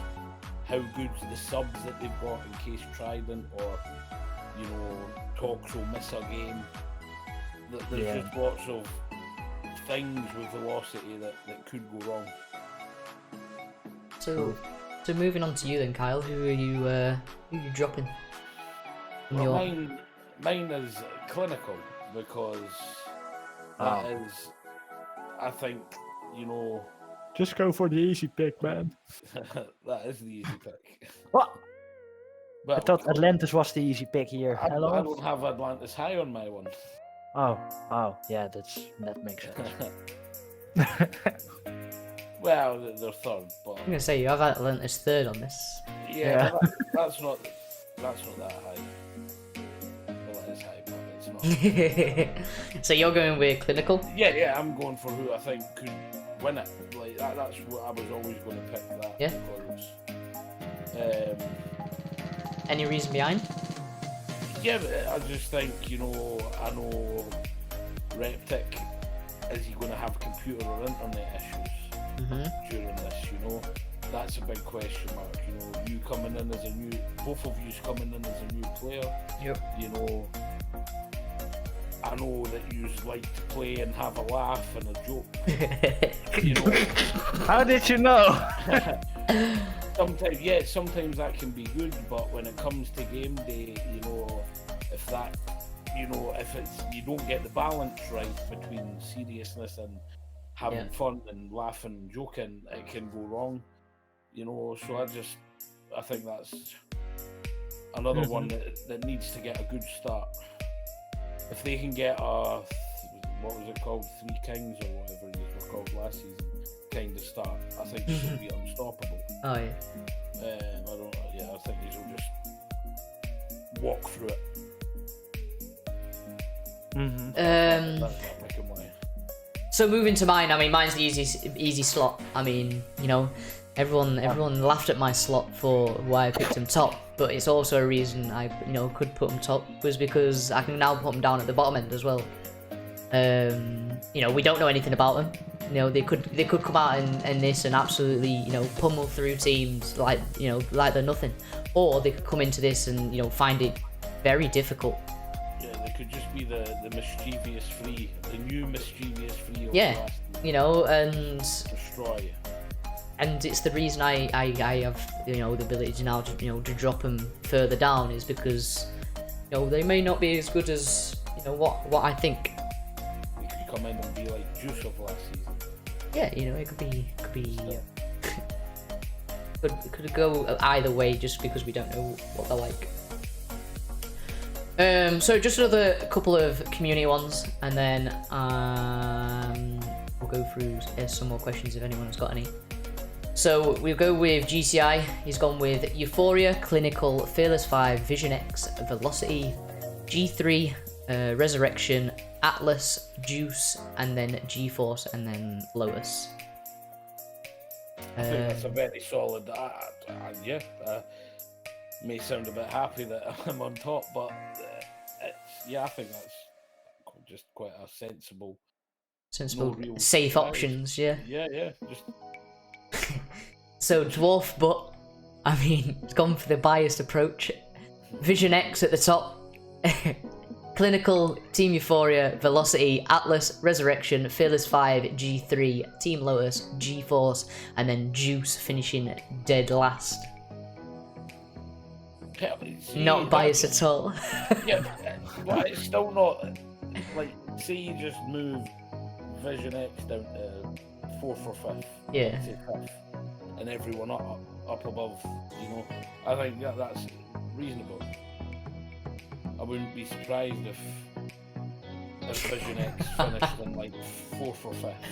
How good's the subs that they've got in case Trident or, you know, Talks will miss a game? There's just lots of things with Velocity that could go wrong. So moving on to you then, Kyle. Who are you dropping? Well, mine is Clinical, because that is, I think, you know. Just go for the easy pick, man. That is the easy pick. What? But I thought Atlantis was the easy pick here. I Hello? don't have Atlantis high on my one. Oh, yeah, that makes sense. Well, they're third, but I'm gonna say you have Atlantis third on this. yeah. That's not that high. Well, it is high, but it's not. So you're going with Clinical? Yeah, I'm going for who I think could win it. Like that's what I was always going to pick. That Yeah. Because, Any reason behind? yeah, but I just think, you know, I know Reptic, is he going to have computer or internet issues during this, you know? That's a big question mark, you know, you coming in as both of you's coming in as a new player. Yep. You know, I know that you like to play and have a laugh and a joke. You know. How did you know? Sometimes that can be good, but when it comes to game day, you know, if you don't get the balance right between seriousness and having fun and laughing and joking, it can go wrong. You know, so I think that's another one that needs to get a good start. If they can get what was it called, 3 Kings or whatever these were called last season, kind of start, I think this will be unstoppable. Oh yeah. I think these will just walk through it. That's not making money. So moving to mine, I mean, mine's the easy slot. I mean, you know, everyone laughed at my slot for why I picked him top, but it's also a reason I, you know, could put him top was because I can now put him down at the bottom end as well. You know, we don't know anything about them. You know, they could come out in this and absolutely, you know, pummel through teams like they're nothing, or they could come into this and, you know, find it very difficult. Yeah, they could just be the mischievous free, the new mischievous free. Yeah, you know, and destroy. And it's the reason I have, you know, the ability to now, you know, to drop them further down is because, you know, they may not be as good as, you know, what I think. They could come in and be like Juice of last season. Yeah, you know, it could be could go either way just because we don't know what they're like. So just another couple of community ones, and then we'll go through some more questions if anyone's got any. So we'll go with GCI. He's gone with Euphoria, Clinical, Fearless 5, Vision X, Velocity, G3, Resurrection, Atlas, Juice, and then G-Force, and then Lotus. I think that's a very solid. May sound a bit happy that I'm on top, but I think that's just quite a sensible, safe options. Yeah. Yeah. Just. So Dwarf, but I mean, it's gone for the biased approach. Vision X at the top. Clinical, Team Euphoria, Velocity, Atlas, Resurrection, Fearless 5, G3, Team Lotus, G-Force, and then Juice finishing dead last. See, Not biased at all. Yeah, but it's still not like, say you just move Vision X down to 4th or 5th. Yeah. Say 5th, and everyone up above. You know, I think that's reasonable. I wouldn't be surprised if Vision X finished in like 4th or 5th.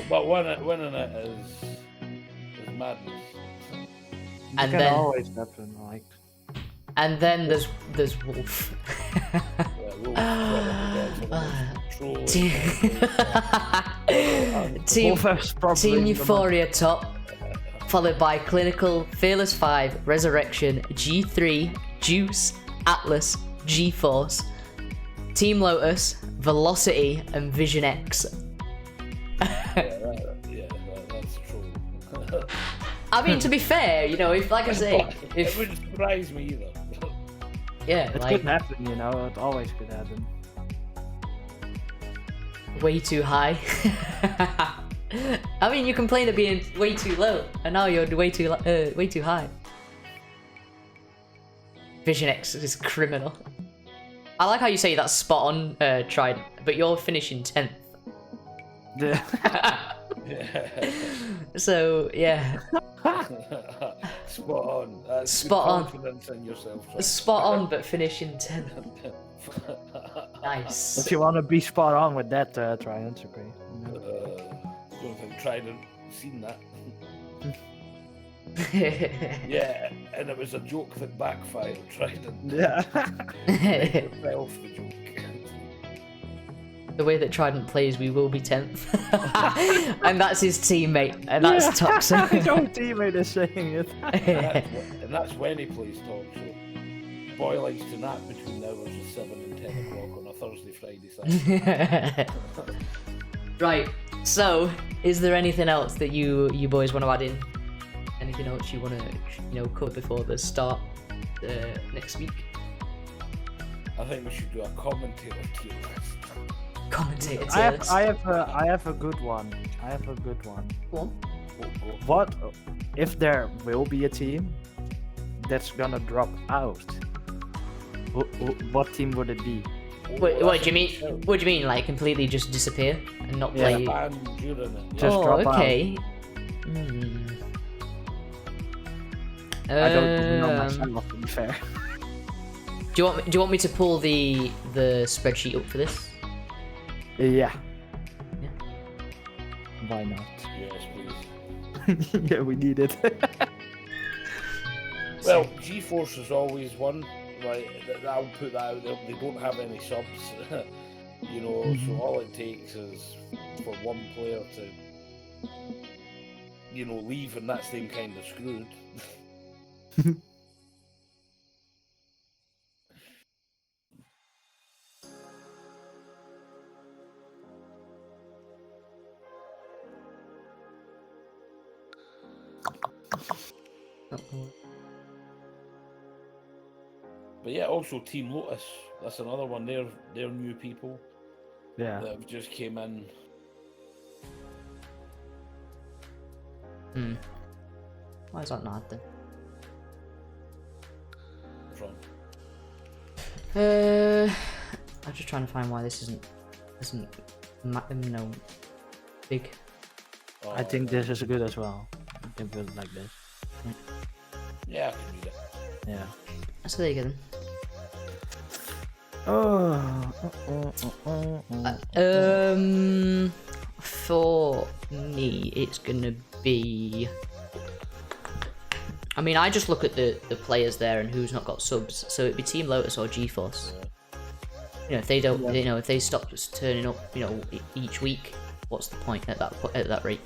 but winning it is madness. It can always happen, like. And then there's Wolf. Team Euphoria top, followed by Clinical, Fearless 5, Resurrection, G3, Juice, Atlas, G-Force, Team Lotus, Velocity, and Vision X. That's true. I mean, to be fair, you know, if, like I say, it wouldn't surprise me either. Yeah, it like, could happen, you know. It always could happen. Way too high. I mean, you complain of being way too low, and now you're way too high. Vision X is criminal. I like how you say that's spot on, Trident, but you're finishing 10th. Yeah. So yeah. Spot on. That's spot on. Confidence in yourself. Right? Spot on, but finishing 10th. Nice. If you want to be spot on with that, Trident's okay. Don't think Trident seen that. Yeah, and it was a joke that backfired. Trident. Yeah. Make yourself the joke. The way that Trident plays, we will be 10th. And that's his teammate, and that's toxic. His own teammate is saying it. and that's when he plays talk, so boy likes to nap between the hours of 7 and 10 o'clock on a Thursday, Friday, Saturday. Right, so is there anything else that you boys want to add in? Anything else you want to cover before the start next week? I think we should do a commentator tier list. Commentator I tier list. have a good one. Go on. What if there will be a team that's gonna drop out? What team would it be? What do you mean? What do you mean? Like completely just disappear and not play? Just drop okay. I don't even know myself, to be fair. Do you want me to pull the spreadsheet up for this? Yeah. Why not? Yes, please. Yeah, we need it. Well, G-Force is always one. Right, I'll put that out there. They don't have any subs, you know. So all it takes is for one player to, you know, leave, and that's them kind of screwed. But yeah, also Team Lotus. That's another one. They're new people. Yeah. That have just came in. Why is that not then? From. I'm just trying to find why this isn't big. I think this is good as well. I can build it like this. Yeah, I can do that. Yeah. So there you go then. For me, it's gonna be. I mean, I just look at the players there and who's not got subs. So it'd be Team Lotus or G-Force. You know, if they don't, you know, if they stop just turning up, you know, each week, what's the point at that rate?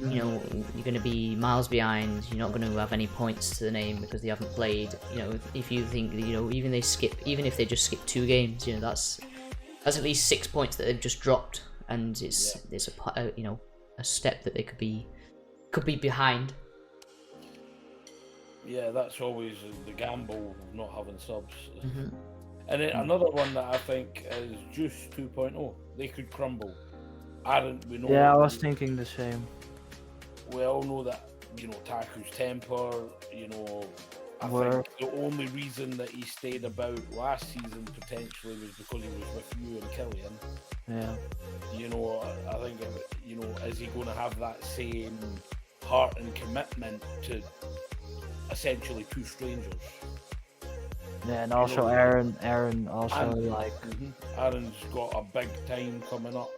You know, you're going to be miles behind. You're not going to have any points to the name because they haven't played. You know, if you think, you know, even if they just skip 2 games, you know, that's at least 6 points that they've just dropped, and it's a you know, a step that they could be behind. Yeah, that's always the gamble of not having subs. And then another one that I think is Juice 2.0. They could crumble. We know. Yeah, I was thinking the same. We all know that you know, Taku's temper, you know, I Were- think the only reason that he stayed about last season potentially was because he was with you and Killian. Yeah. You know, I think, you know, is he going to have that same heart and commitment to essentially two strangers? Yeah, and also Aaron also And- like, Aaron's got a big time coming up,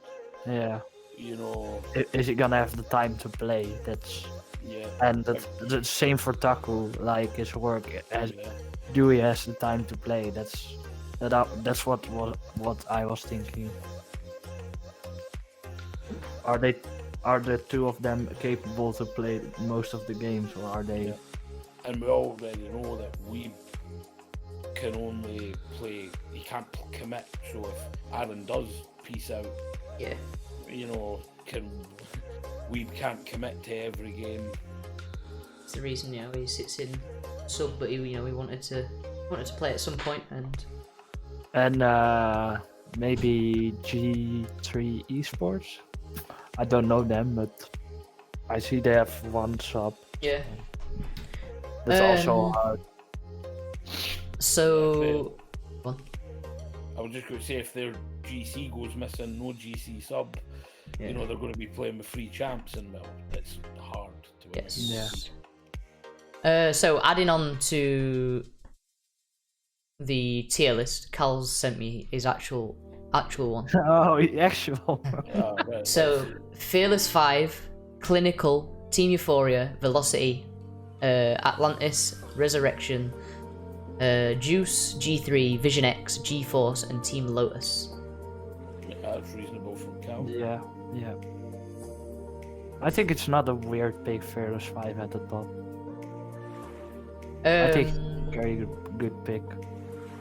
yeah. you know. Is he gonna have the time to play? That's Yeah. and the same for Taku. Like his work, as Yeah. Dewey has the time to play. That's what I was thinking. Are the two of them capable to play most of the games, or are they? Yeah. And we already know that we can only play, he can't commit, so if Aaron does peace out, Yeah. you know, we can't commit to every game. It's the reason, you know, he sits in sub, but he, you know, he wanted to play at some point, and Maybe G3 Esports. I don't know them, but I see they have one sub. yeah. That's also hard. So, I was just going to say, if their GC goes missing, no GC sub, yeah. you know, they're going to be playing with free champs, and well, it's hard to win. Yes. Yeah. So adding on to the tier list, Cal's sent me his actual one. Oh, actual. Right. So Fearless 5, Clinical, Team Euphoria, Velocity, Atlantis, Resurrection, Juice, G3, Vision X, G-Force, and Team Lotus. That's reasonable from Cal. Yeah. I think it's not a weird pick, Fearless 5 at the top. I think very good pick.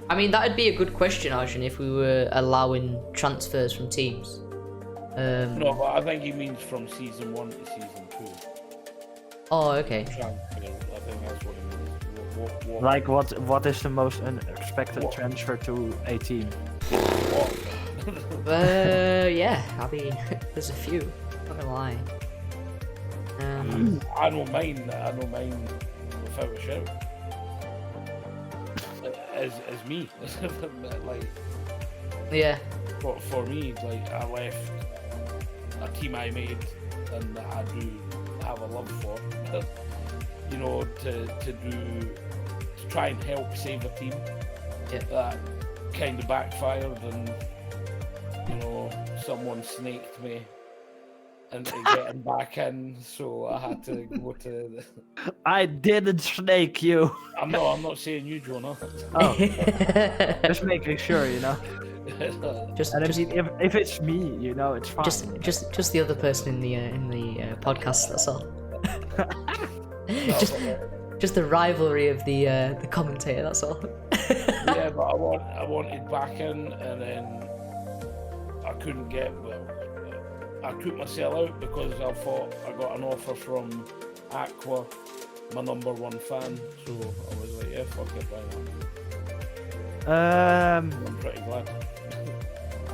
I mean, that'd be a good question, Arjun, if we were allowing transfers from teams. No, but I think he means from season 1 to season 2. Oh, okay. Transfer, I think that's what he means. What? Like what is the most unexpected What? transfer to a team? What? Yeah, I mean, there's a few. Not gonna lie. I know mine without a shout. As me. Like, Yeah. for me, like, I left a team I made and that I do have a love for, you know, to try and help save a team. Yeah. That kind of backfired, and, you know, someone snaked me into getting back in, so I had to go to the... I didn't snake you. I'm not saying you, Jonah. Oh, just making sure, you know. just, And just, if it's me, you know, it's fine. just the other person in the podcast. That's all. just the rivalry of the commentator. That's all. Yeah, but I wanted back in, and then I couldn't get. Well, I took myself out because I thought I got an offer from Aqua, my #1 fan. So I was like, yeah, fuck it, why not? I'm pretty glad.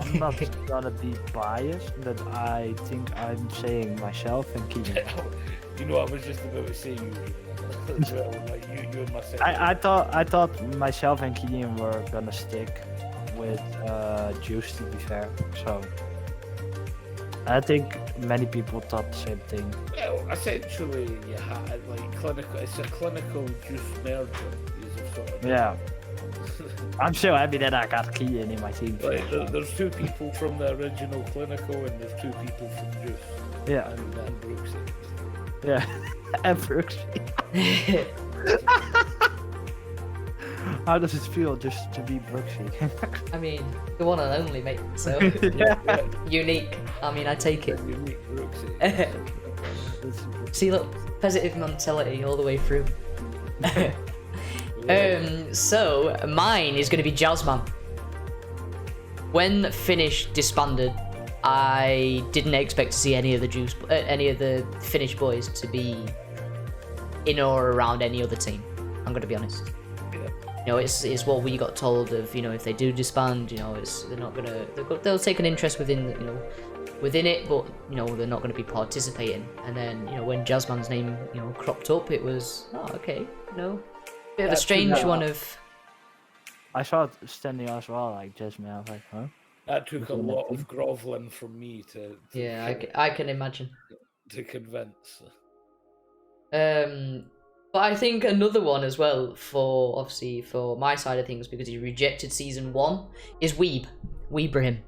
I'm not gonna be biased, but I think I'm saying myself and Keegan. You know, I was just about to say you. Well, like you and myself. I thought myself and Keegan were gonna stick with Juice, to be fair. So I think many people thought the same thing. Well, essentially, you had like clinical. It's a clinical juice merger. Is a sort of. Yeah. I'm so happy that I got Keegan in my team. Like, there's two people from the original clinical, and there's two people from Juice. Yeah. And Brooksy. Yeah. And Brooksy. How does it feel just to be Brooksy? I mean, the one and only, mate. So Yeah. unique. I mean, I take it. Unique Brooksy. See, look, positive mentality all the way through. So mine is going to be Jazzman. When Finnish disbanded, I didn't expect to see any of the Finnish boys to be in or around any other team. I'm going to be honest. You know, it's what we got told of. You know, if they do disband, you know, they're not gonna. They'll take an interest within, you know, within it, but you know they're not going to be participating. And then you know when Jazzman's name cropped up, it was okay, bit of a strange one of. I saw it standing as well, like Jasmine. I was like, huh? That took a lot of groveling from me to Yeah, I can imagine. To convince. But I think another one as well for my side of things, because he rejected season 1, is Weebrahim.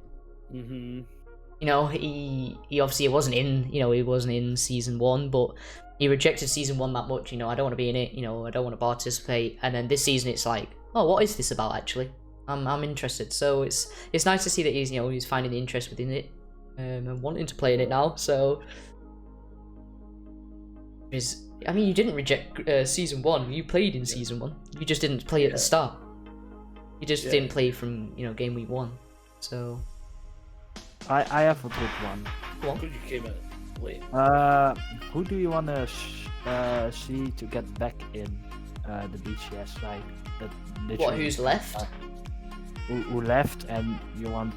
Mm-hmm. You know, he obviously wasn't in season 1, but he rejected season 1 that much. You know, I don't want to be in it. You know, I don't want to participate. And then this season, it's like, oh, what is this about? Actually, I'm interested. So it's nice to see that he's finding the interest within it, and wanting to play in it now. So. I mean, you didn't reject season 1. You played in season 1. You just didn't play at the start. You just didn't play from game week 1. So I have a good one. Go on. Because you came in late. Who do you want to see to get back in the BGCS? Like that. Who's left? Who left, and you want?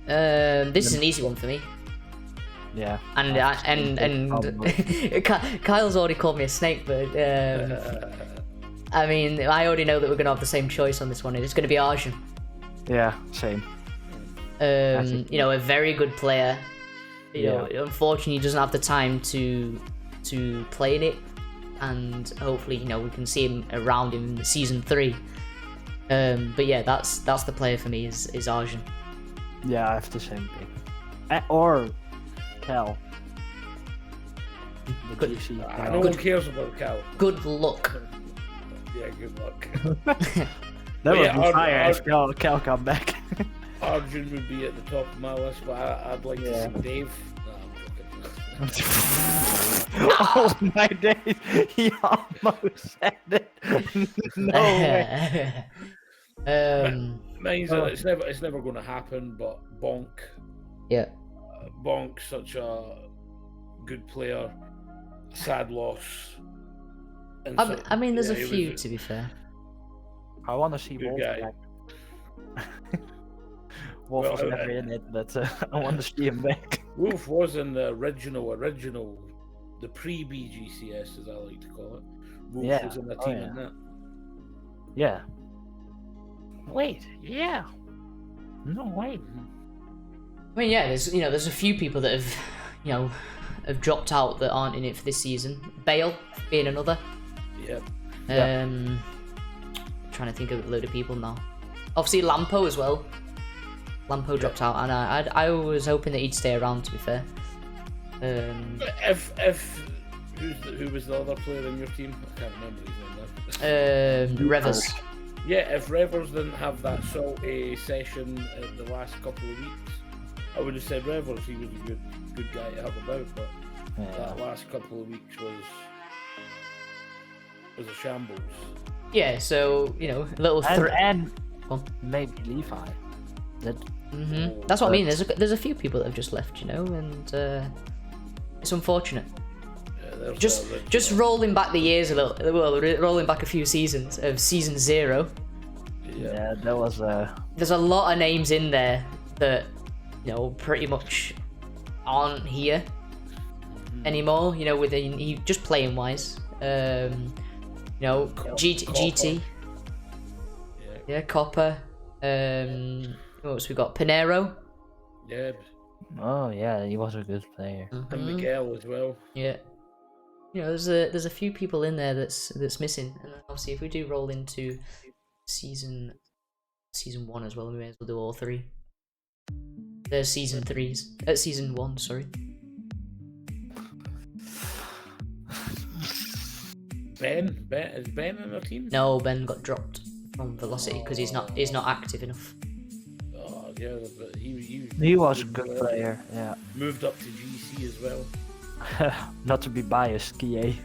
This is an easy one for me. Yeah. And Kyle's already called me a snake, but I mean, I already know that we're gonna have the same choice on this one. It's gonna be Arjun. Yeah, same. A very good player. You know, unfortunately, he doesn't have the time to play in it, and hopefully, we can see him around in season 3. But yeah, that's the player for me is Arjun. Yeah, I have the same pick. Or Cal. No one cares about Cal. Good luck. Yeah, good luck. That would be fire if Cal come back. Arjun would be at the top of my list, but I'd like to see Dave. No, I'm joking. Oh my days, he almost said it. No way. It's never going to happen, but Bonk. Yeah. Bonk's such a good player. Sad loss. And I mean, there's a few, to be fair. I want to see Wolf back. Wolf was never in it, but I want to see him back. Wolf was in the original, the pre-BGCS, as I like to call it. Wolf was in the team in that. Yeah. Wait, yeah. No, wait. I mean, yeah, there's a few people that have, have dropped out that aren't in it for this season. Bale being another. Yep. Trying to think of a load of people now. Obviously, Lampo as well. Lampo dropped out, and I was hoping that he'd stay around. To be fair. Who was the other player in your team? I can't remember his name now. Revers. Yeah, if Revers didn't have that salty session in the last couple of weeks, I would have said Revers. He was a good guy to have about, but that last couple of weeks was a shambles. Yeah, so little and maybe Levi. That's what I mean. There's a few people that have just left, and it's unfortunate. Yeah, just rolling back the years a little. Well, rolling back a few seasons of season 0. Yeah, that was There's a lot of names in there that pretty much aren't here anymore. With just playing wise. GT. Yeah, Copper. What else we got? Pinero. Yeah. Oh yeah, he was a good player. And Miguel as well. Yeah. There's a few people in there that's missing, and obviously if we do roll into season 1 as well, we may as well do all 3. There's season 1, sorry. Ben is Ben in our team? No, Ben got dropped from Velocity because he's not active enough. Oh yeah, but he was a good player. Yeah. Moved up to GC as well. Not to be biased, Kie.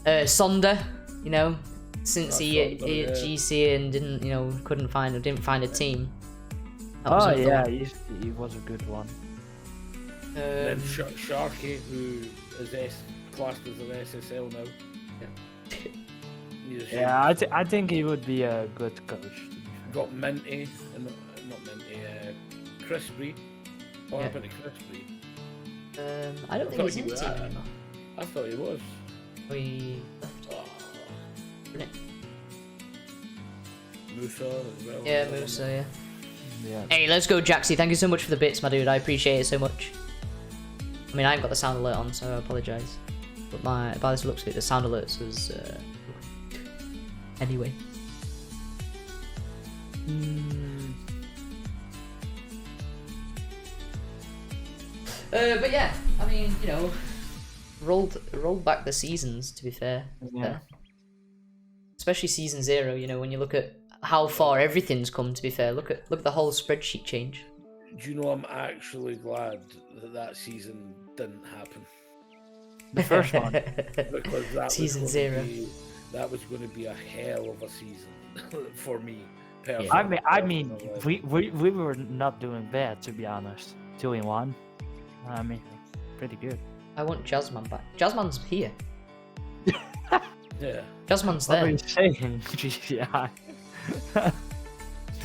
Sonder, since he at GC and didn't find a team. He was a good one. Then Sharky, who is classed as an SSL now. Yeah, I think he would be a good coach. Got Minty, not Minty. Crispy. What Yeah. happened to Crispy? I don't think thought he's he in the was team at it. anymore. I thought he was. We left, Oh, didn't it? Musa as well. Yeah, Musa, yeah. Yeah. Hey, let's go, Jaxie. Thank you so much for the bits, my dude. I appreciate it so much. I mean, I haven't got the sound alert on, so I apologise. But by the looks of it, the sound alerts was... Anyway. But yeah, I mean, you know, rolled back the seasons, to be fair. Yeah. Especially season 0, you know, when you look at how far everything's come, to be fair. Look at the whole spreadsheet change. Do you know I'm actually glad that season didn't happen? The first one. Because that Season was 0. That was going to be a hell of a season for me. Personally. I mean, we were not doing bad, to be honest. 2-1. I mean, pretty good. I want Jasmine back. Jasmine's here. Yeah. Jasmine's What are there. you saying, GCI?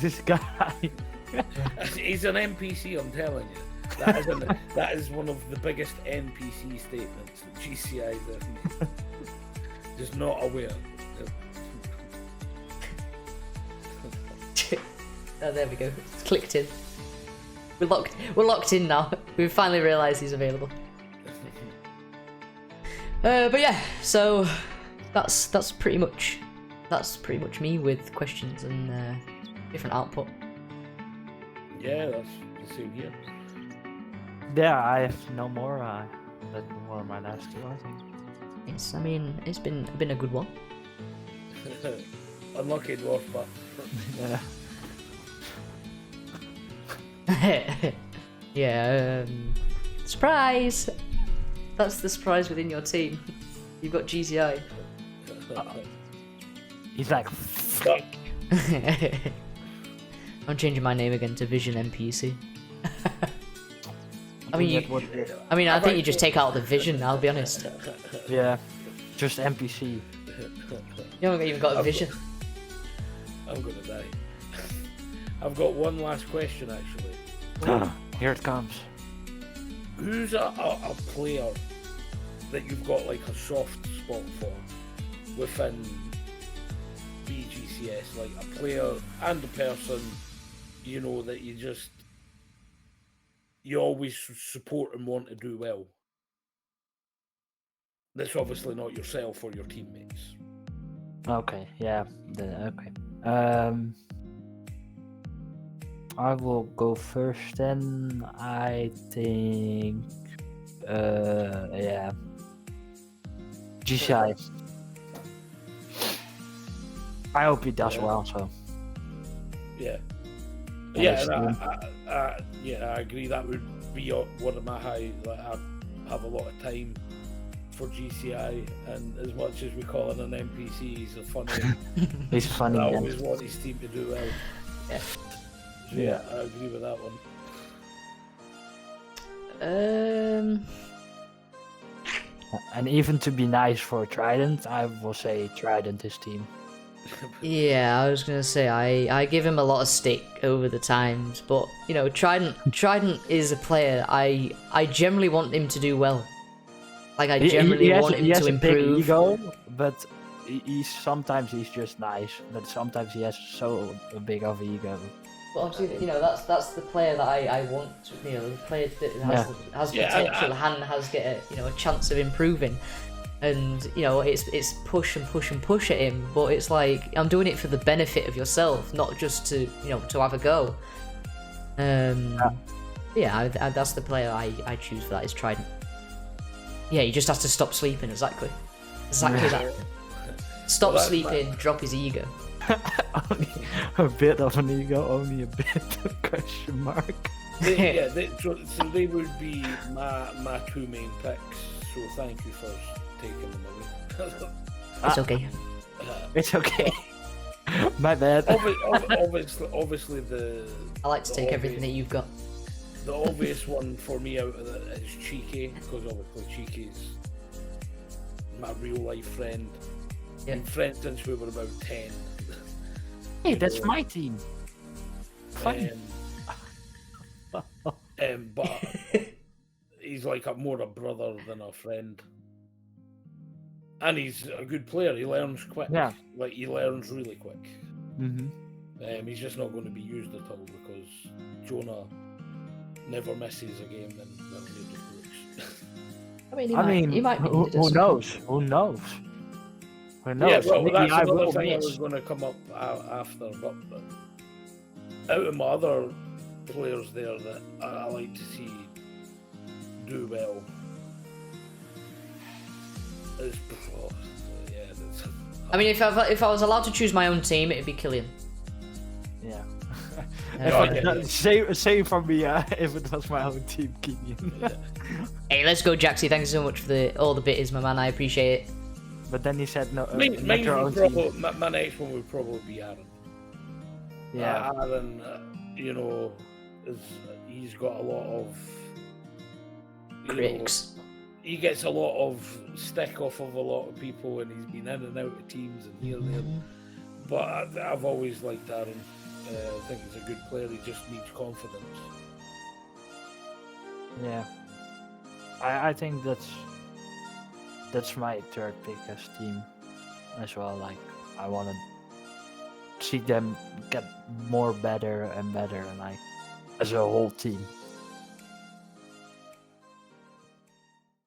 This guy. He's an NPC, I'm telling you. That is one of the biggest NPC statements that GCI does. Just not aware. Oh, there we go. It's clicked in. We're locked in now. We've finally realised he's available. But yeah, so that's pretty much me with questions and different output. Yeah, that's the same here. Yeah, I have no more. That were my last two, I think. It's, I mean, it's been a good one. Unlucky dwarf, but Yeah. Yeah. Surprise! That's the surprise within your team. You've got GCI. He's like, but I'm changing my name again to Vision NPC. I mean, I think you just take out the vision. I'll be honest. yeah, just NPC. You haven't even got a vision. I'm gonna die. I've got one last question actually. Here it comes. Who's a player that you've got like a soft spot for within BGCS? Like a player and a person, you know, that you always support and want to do well. That's obviously not yourself or your teammates. Okay, yeah, okay. I will go first then. I think, yeah, GCI. I hope he does well. So Yeah. And Yeah, it's and I agree. That would be one of my high. Like, I have a lot of time for GCI, and as much as we call him an NPC, he's a funny. he's funny. I Yeah. always want his team to do well. Yeah. So, yeah, I agree with that one. And even to be nice for Trident, I will say Trident is team. Yeah, I was gonna say I give him a lot of stick over the times, but you know, Trident is a player I generally want him to do well. Like I generally want him to improve. Big ego, but sometimes he's just nice, but sometimes he has so big of ego. But obviously, you know, that's the player that I want. You know, the player that has potential and has got a chance of improving. And you know, it's push and push and push at him, but it's like I'm doing it for the benefit of yourself, not just to to have a go. Yeah, that's the player I choose for that is Trident. Yeah, he just has to stop sleeping. Exactly that. Stop sleeping, drop his ego. Only a bit of an ego, only a bit of question mark. So they would be my two main picks. So thank you for taking them away. It's okay. It's okay. My bad. Obviously I like to take everything that you've got. The obvious one for me out of that is Cheeky, because obviously Cheeky's my real life friend. Yeah. Been friends since we were about 10. Hey, that's my team. Funny. But he's like more a brother than a friend. And he's a good player. He learns quick. Yeah. Like, he learns really quick. Mm-hmm. He's just not going to be used at all because Jonah never misses a game in Brooks. I mean, he might be needed at who some knows? Who knows? Who knows? Yeah, well, Maybe that's I another will thing I miss. was going to come up after. But out of my other players there that I like to see do well is, yeah. I mean, if I was allowed to choose my own team, it'd be Killian. Yeah. Okay. Same for me. If it was my own team, Kenyan. Yeah. Hey, let's go, Jaxie. Thanks so much for all the bitties, my man. I appreciate it. But then he said no. Mine not your own team. my next one would probably be Aaron. Yeah. Aaron, you know, he's got a lot of Critics. He gets a lot of stick off of a lot of people, and he's been in and out of teams and here and there. But I've always liked Aaron. I think he's a good player. He just needs confidence. Yeah. I think that's my third pick as team as well. Like, I want to see them get more better and better, like as a whole team.